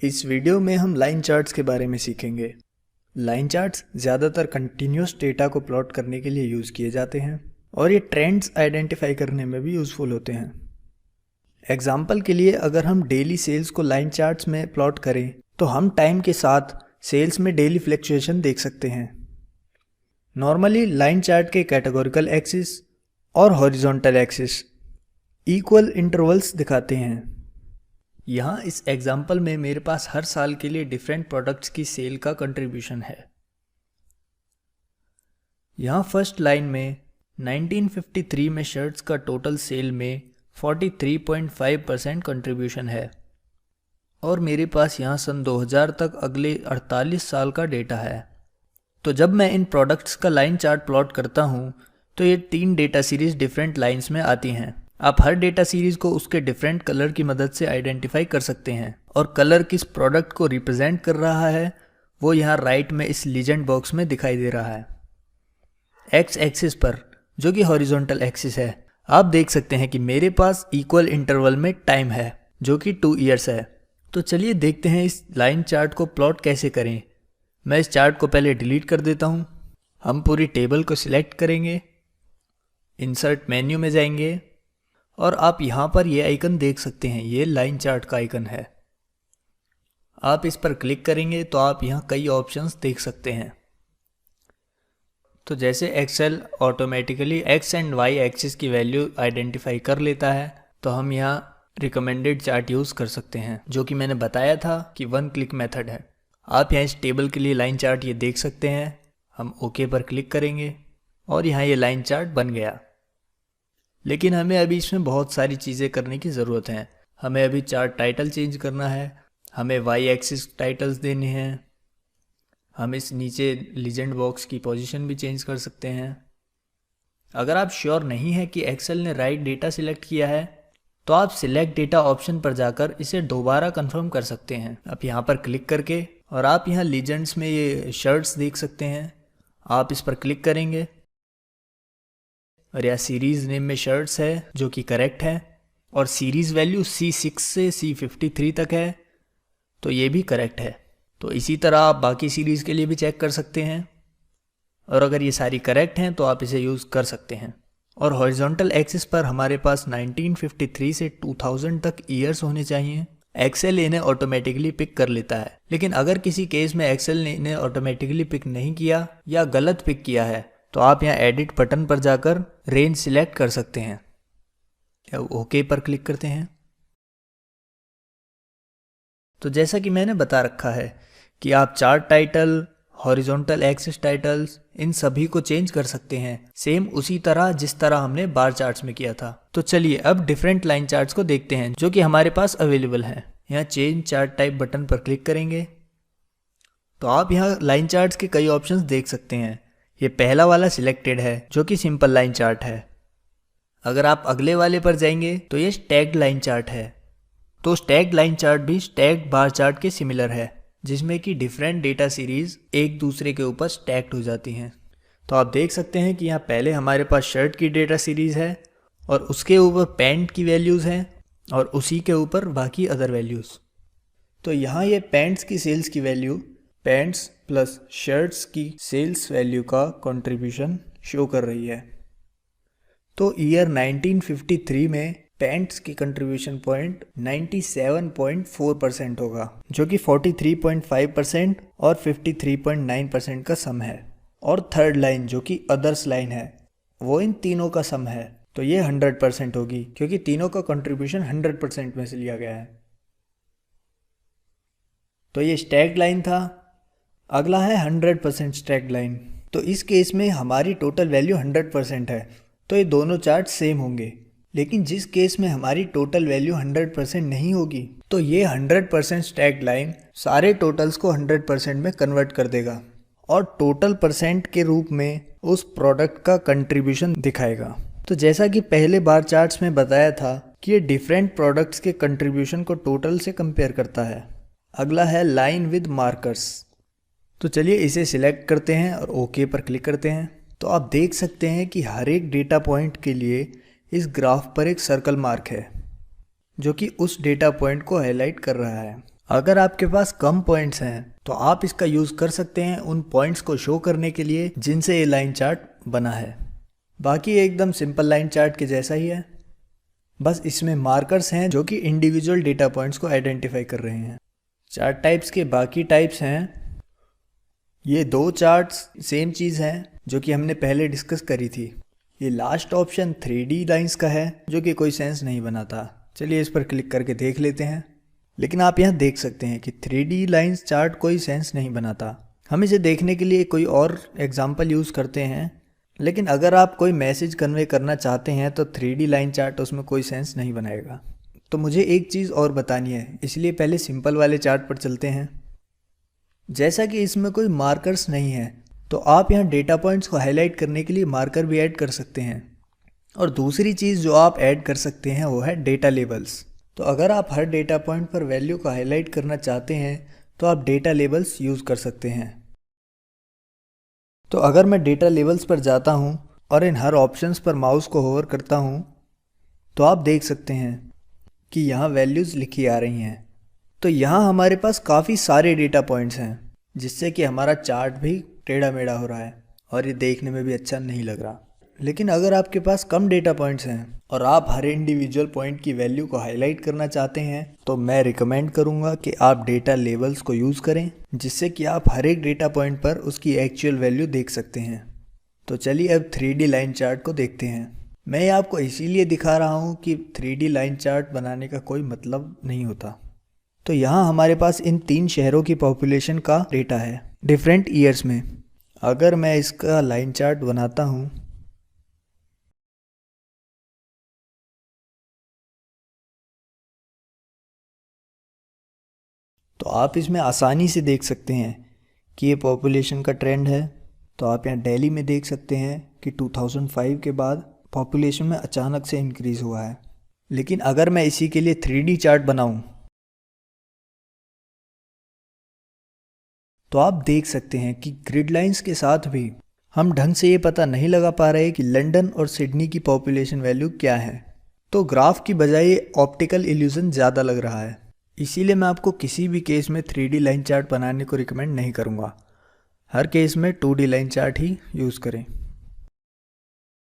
इस वीडियो में हम लाइन चार्ट्स के बारे में सीखेंगे। लाइन चार्ट्स ज़्यादातर कंटिन्यूस डेटा को प्लॉट करने के लिए यूज़ किए जाते हैं और ये ट्रेंड्स आइडेंटिफाई करने में भी यूज़फुल होते हैं। एग्जाम्पल के लिए अगर हम डेली सेल्स को लाइन चार्ट्स में प्लॉट करें तो हम टाइम के साथ सेल्स में डेली फ्लक्चुएशन देख सकते हैं। नॉर्मली लाइन चार्ट के कैटेगोरिकल एक्सिस और हॉरिजॉन्टल एक्सिस इक्वल इंटरवल्स दिखाते हैं। यहाँ इस एग्जाम्पल में मेरे पास हर साल के लिए डिफरेंट प्रोडक्ट्स की सेल का कंट्रीब्यूशन है। यहाँ फर्स्ट लाइन में 1953 में शर्ट्स का टोटल सेल में 43.5% कंट्रीब्यूशन है और मेरे पास यहाँ सन 2000 तक अगले 48 साल का डेटा है। तो जब मैं इन प्रोडक्ट्स का लाइन चार्ट प्लॉट करता हूँ तो ये 3 डेटा सीरीज डिफरेंट लाइंस में आती हैं। आप हर डेटा सीरीज को उसके डिफरेंट कलर की मदद से आइडेंटिफाई कर सकते हैं और कलर किस प्रोडक्ट को रिप्रेजेंट कर रहा है वो यहाँ राइट में इस लीजेंड बॉक्स में दिखाई दे रहा है। एक्स एक्सिस पर, जो कि हॉरिजॉन्टल एक्सिस है, आप देख सकते हैं कि मेरे पास इक्वल इंटरवल में टाइम है जो कि 2 ईयर्स है। तो चलिए देखते हैं इस लाइन चार्ट को प्लॉट कैसे करें। मैं इस चार्ट को पहले डिलीट कर देता हूँ। हम पूरी टेबल को सिलेक्ट करेंगे, इंसर्ट मेन्यू में जाएंगे और आप यहाँ पर ये आइकन देख सकते हैं। ये लाइन चार्ट का आइकन है। आप इस पर क्लिक करेंगे तो आप यहाँ कई ऑप्शंस देख सकते हैं। तो जैसे Excel automatically X and Y axis की वैल्यू आइडेंटिफाई कर लेता है तो हम यहाँ रिकमेंडेड चार्ट यूज़ कर सकते हैं, जो कि मैंने बताया था कि 1 क्लिक मेथड है। आप यहाँ इस टेबल के लिए लाइन चार्ट ये देख सकते हैं। हम ओके पर क्लिक करेंगे और यहाँ ये लाइन चार्ट बन गया। लेकिन हमें अभी इसमें बहुत सारी चीज़ें करने की ज़रूरत है। हमें अभी चार्ट टाइटल चेंज करना है, हमें वाई एक्सिस टाइटल्स देने हैं, हम इस नीचे लीजेंड बॉक्स की पोजीशन भी चेंज कर सकते हैं। अगर आप श्योर नहीं है कि एक्सेल ने राइट डेटा सिलेक्ट किया है तो आप सिलेक्ट डेटा ऑप्शन पर जाकर इसे दोबारा कंफर्म कर सकते हैं। आप यहाँ पर क्लिक करके और आप यहाँ लीजेंड्स में ये शर्ट्स देख सकते हैं। आप इस पर क्लिक करेंगे और यह सीरीज़ नेम में शर्ट्स है जो कि करेक्ट है और सीरीज़ वैल्यू C6 से C53 तक है तो ये भी करेक्ट है। तो इसी तरह आप बाकी सीरीज़ के लिए भी चेक कर सकते हैं और अगर ये सारी करेक्ट हैं तो आप इसे यूज़ कर सकते हैं। और हॉरिजॉन्टल एक्सिस पर हमारे पास 1953 से 2000 तक ईयर्स होने चाहिए। एक्सेल इन्हें ऑटोमेटिकली पिक कर लेता है, लेकिन अगर किसी केस में एक्सेल ने इन्हें ऑटोमेटिकली पिक नहीं किया या गलत पिक किया है तो आप यहाँ एडिट बटन पर जाकर रेंज सिलेक्ट कर सकते हैं। ओके पर क्लिक करते हैं। तो जैसा कि मैंने बता रखा है कि आप chart title, horizontal axis titles, इन सभी को चेंज कर सकते हैं सेम उसी तरह जिस तरह हमने बार चार्ट्स में किया था। तो चलिए अब डिफरेंट लाइन चार्ट्स को देखते हैं जो कि हमारे पास अवेलेबल हैं। यहाँ चेंज चार्ट टाइप बटन पर क्लिक करेंगे तो आप यहाँ लाइन चार्ट्स के कई ऑप्शंस देख सकते हैं। ये पहला वाला सिलेक्टेड है जो कि सिंपल लाइन चार्ट है। अगर आप अगले वाले पर जाएंगे तो ये स्टैक्ड लाइन चार्ट है। तो स्टैक्ड लाइन चार्ट भी स्टैक्ड बार चार्ट के सिमिलर है, जिसमें कि डिफरेंट डेटा सीरीज एक दूसरे के ऊपर स्टैक्ड हो जाती हैं। तो आप देख सकते हैं कि यहाँ पहले हमारे पास शर्ट की डेटा सीरीज है और उसके ऊपर पैंट की वैल्यूज़ हैं और उसी के ऊपर बाकी अदर वैल्यूज़। तो यहाँ ये पैंट्स की सेल्स की वैल्यू पैंट्स प्लस शर्ट्स की सेल्स वैल्यू का कंट्रीब्यूशन शो कर रही है। तो ईयर 1953 में पैंट्स की कंट्रीब्यूशन पॉइंट 97.4% होगा, जो कि 43.5% और 53.9% का सम है। और थर्ड लाइन जो कि अदर्स लाइन है वो इन तीनों का सम है, तो ये 100% होगी क्योंकि तीनों का कंट्रीब्यूशन 100% में से लिया गया है। तो ये स्टैक्ड लाइन था। अगला है 100% स्टैक्ड लाइन। तो इस केस में हमारी टोटल वैल्यू 100% है तो ये दोनों चार्ट सेम होंगे। लेकिन जिस केस में हमारी टोटल वैल्यू 100% नहीं होगी तो ये 100% स्टैक्ड लाइन सारे टोटल्स को 100% में कन्वर्ट कर देगा और टोटल परसेंट के रूप में उस प्रोडक्ट का कंट्रीब्यूशन दिखाएगा। तो जैसा कि पहले बार चार्ट्स में बताया था कि ये डिफरेंट प्रोडक्ट्स के कंट्रीब्यूशन को टोटल से कंपेयर करता है। अगला है लाइन विद मार्कर्स। तो चलिए इसे सिलेक्ट करते हैं और ओके पर क्लिक करते हैं। तो आप देख सकते हैं कि हर एक डेटा पॉइंट के लिए इस ग्राफ पर एक सर्कल मार्क है जो कि उस डेटा पॉइंट को हाईलाइट कर रहा है। अगर आपके पास कम पॉइंट्स हैं तो आप इसका यूज़ कर सकते हैं उन पॉइंट्स को शो करने के लिए जिनसे ये लाइन चार्ट बना है। बाकी एकदम सिंपल लाइन चार्ट के जैसा ही है, बस इसमें मार्कर्स हैं जो कि इंडिविजुअल डेटा पॉइंट्स को आइडेंटिफाई कर रहे हैं। चार्ट टाइप्स के बाकी टाइप्स हैं, ये दो चार्ट्स सेम चीज़ हैं जो कि हमने पहले डिस्कस करी थी। ये लास्ट ऑप्शन 3D लाइंस का है जो कि कोई सेंस नहीं बनाता। चलिए इस पर क्लिक करके देख लेते हैं। लेकिन आप यहाँ देख सकते हैं कि 3D लाइंस चार्ट कोई सेंस नहीं बनाता। हम इसे देखने के लिए कोई और एग्जाम्पल यूज़ करते हैं, लेकिन अगर आप कोई मैसेज कन्वे करना चाहते हैं तो 3D लाइन चार्ट उसमें कोई सेंस नहीं बनाएगा। तो मुझे एक चीज़ और बतानी है, इसलिए पहले सिंपल वाले चार्ट पर चलते हैं। जैसा कि इसमें कोई मार्कर्स नहीं है तो आप यहाँ डेटा पॉइंट्स को हाईलाइट करने के लिए मार्कर भी ऐड कर सकते हैं। और दूसरी चीज़ जो आप ऐड कर सकते हैं वो है डेटा लेबल्स। तो अगर आप हर डेटा पॉइंट पर वैल्यू को हाईलाइट करना चाहते हैं तो आप डेटा लेबल्स यूज़ कर सकते हैं। तो अगर मैं डेटा लेबल्स पर जाता हूं और इन हर ऑप्शंस पर माउस को होवर करता हूं तो आप देख सकते हैं कि यहाँ वैल्यूज़ लिखी आ रही हैं। तो यहाँ हमारे पास काफ़ी सारे डेटा पॉइंट्स हैं, जिससे कि हमारा चार्ट भी टेढ़ा मेढ़ा हो रहा है और ये देखने में भी अच्छा नहीं लग रहा। लेकिन अगर आपके पास कम डेटा पॉइंट्स हैं और आप हर इंडिविजुअल पॉइंट की वैल्यू को हाईलाइट करना चाहते हैं तो मैं रिकमेंड करूंगा कि आप डेटा लेबल्स को यूज़ करें, जिससे कि आप हर एक डेटा पॉइंट पर उसकी एक्चुअल वैल्यू देख सकते हैं। तो चलिए अब 3D लाइन चार्ट को देखते हैं। मैं ये आपको इसीलिए दिखा रहा हूँ कि 3D लाइन चार्ट बनाने का कोई मतलब नहीं होता। तो यहाँ हमारे पास इन 3 शहरों की पॉपुलेशन का डेटा है डिफरेंट ईयर्स में। अगर मैं इसका लाइन चार्ट बनाता हूँ तो आप इसमें आसानी से देख सकते हैं कि ये पॉपुलेशन का ट्रेंड है। तो आप यहाँ दिल्ली में देख सकते हैं कि 2005 के बाद पॉपुलेशन में अचानक से इंक्रीज़ हुआ है। लेकिन अगर मैं इसी के लिए 3D चार्ट बनाऊं तो आप देख सकते हैं कि ग्रिड लाइंस के साथ भी हम ढंग से ये पता नहीं लगा पा रहे कि लंदन और सिडनी की पॉपुलेशन वैल्यू क्या है। तो ग्राफ की बजाय ऑप्टिकल इल्यूजन ज़्यादा लग रहा है। इसीलिए मैं आपको किसी भी केस में 3D लाइन चार्ट बनाने को रिकमेंड नहीं करूँगा। हर केस में 2D लाइन चार्ट ही यूज़ करें।